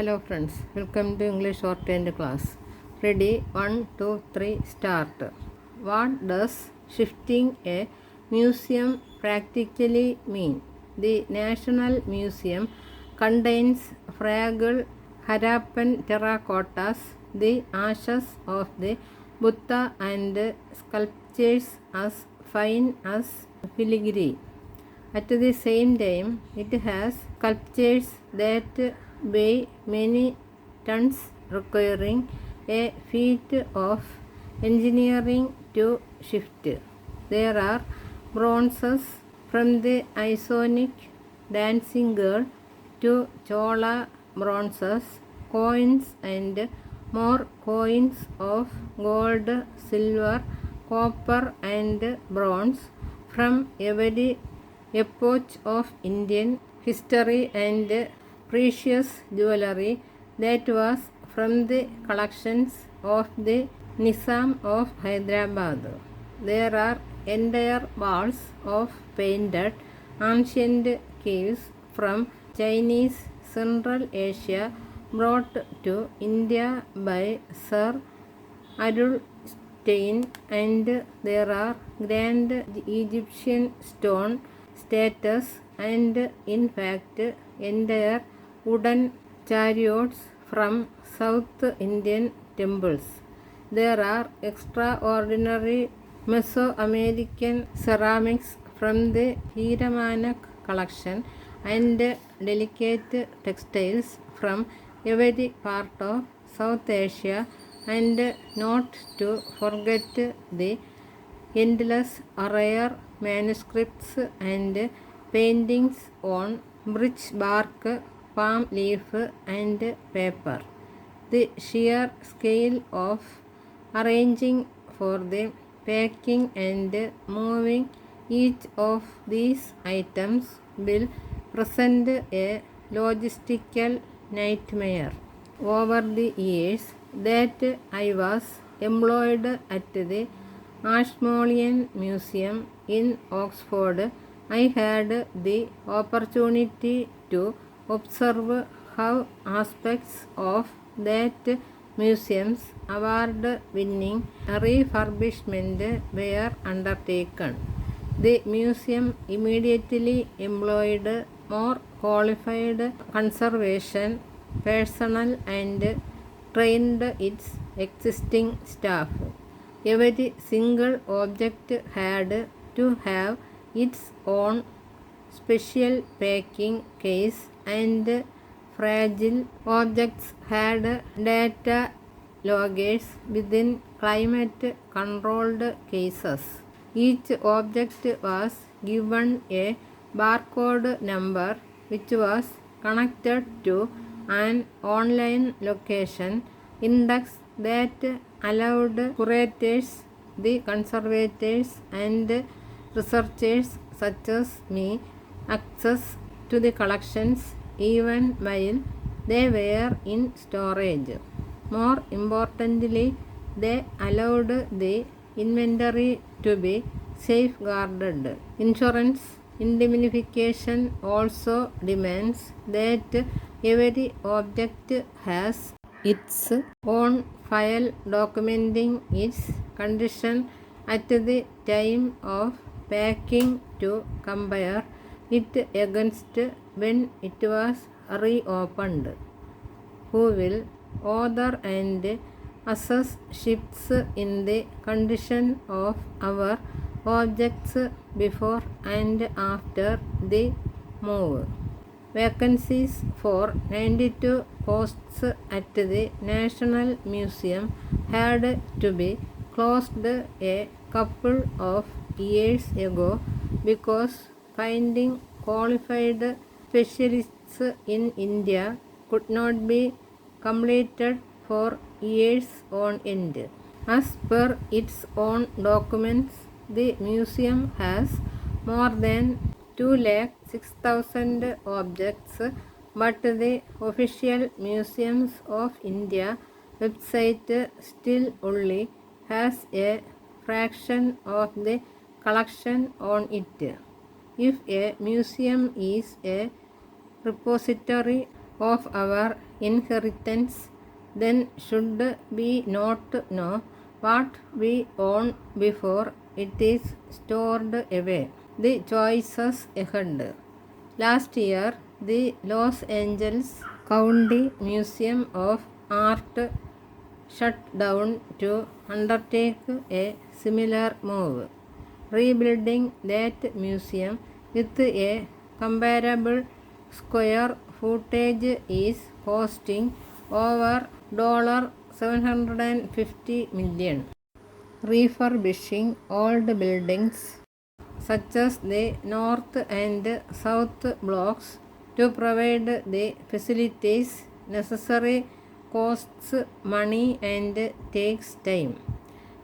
Hello friends, welcome to English Shorthand class. Ready? 1, 2, 3, start. What does shifting a museum practically mean? The National Museum contains fragile Harappan terracottas, the ashes of the Buddha and sculptures as fine as filigree. At the same time, it has sculptures that weigh many tons, requiring a feat of engineering to shift. There are bronzes from the Iconic Dancing Girl to Chola bronzes, coins and more coins of gold, silver, copper and bronze from every epoch of Indian history and precious jewelry that was from the collections of the Nizam of Hyderabad. There are entire walls of painted ancient caves from Chinese Central Asia brought to India by Sir Arul Stein, and there are grand Egyptian stone statues and in fact entire wooden chariots from South Indian temples. There are extraordinary Mesoamerican ceramics from the Hiramanak collection and delicate textiles from every part of South Asia, and not to forget the endless rare manuscripts and paintings on birch bark, palm leaf and paper. The sheer scale of arranging for the packing and moving each of these items will present a logistical nightmare. Over the years that I was employed at the Ashmolean Museum in Oxford, I had the opportunity to observe how aspects of that museum's award-winning refurbishment were undertaken. The museum immediately employed more qualified conservation personnel and trained its existing staff. Every single object had to have its own special packing case, and fragile objects had data loggers within climate controlled cases. Each object was given a barcode number which was connected to an online location index that allowed curators, the conservators and researchers such as me access to the collections even while they were in storage. More importantly, they allowed the inventory to be safeguarded. Insurance indemnification also demands that every object has its own file documenting its condition at the time of packing to compare it against when it was reopened. Who will author and assess shifts in the condition of our objects before and after the move? Vacancies for 92 posts at the National Museum had to be closed a couple of years ago because finding qualified specialists in India could not be completed for years on end. As per its own documents, the museum has more than 2,06,000 objects, but the official Museums of India website still only has a fraction of the collection on it. If a museum is a repository of our inheritance, then should we not know what we own before it is stored away? The choices ahead. Last year, the Los Angeles County Museum of Art shut down to undertake a similar move. Rebuilding that museum with a comparable square footage is costing over $750 million. Refurbishing old buildings such as the north and south blocks to provide the facilities necessary costs money and takes time.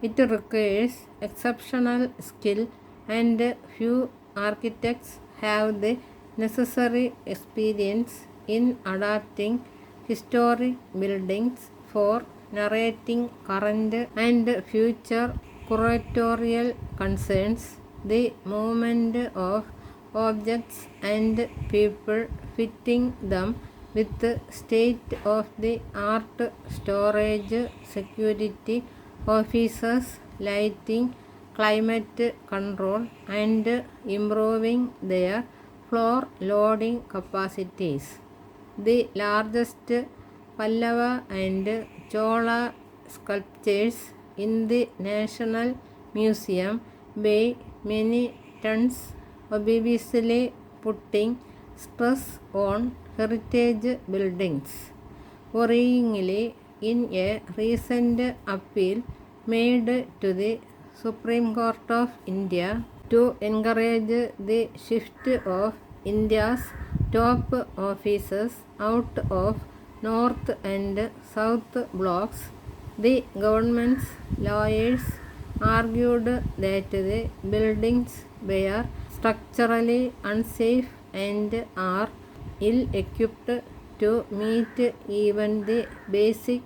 It requires exceptional skill, and few architects have the necessary experience in adapting historic buildings for narrating current and future curatorial concerns. The movement of objects and people, fitting them with state-of-the-art storage, security offices, lighting, climate control, and improving their floor loading capacities. The largest Pallava and Chola sculptures in the National Museum weigh many tons, obviously putting stress on heritage buildings. Worryingly, in a recent appeal made to the Supreme Court of India to encourage the shift of India's top officers out of north and south blocks, the government's lawyers argued that the buildings were structurally unsafe and are ill-equipped to meet even the basic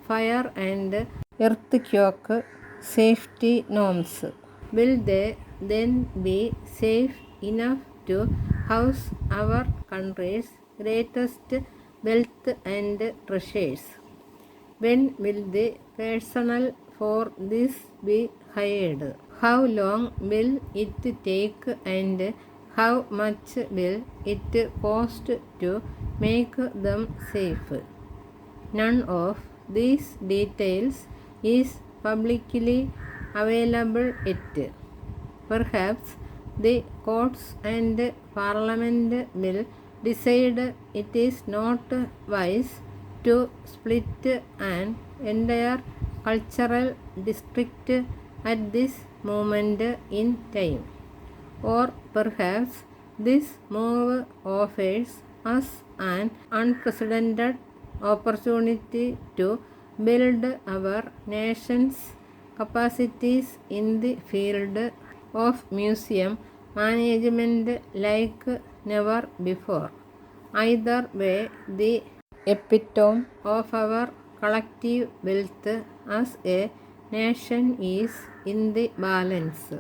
fire and earthquake safety norms. Will they then be safe enough to house our country's greatest wealth and treasures? When will the personnel for this be hired? How long will it take, and how much will it cost to make them safe? None of these details is publicly available yet. Perhaps the courts and Parliament will decide it is not wise to split an entire cultural district at this moment in time. Or perhaps this move offers us an unprecedented opportunity to build our nation's capacities in the field of museum management like never before. Either way, the epitome of our collective wealth as a nation is in the balance.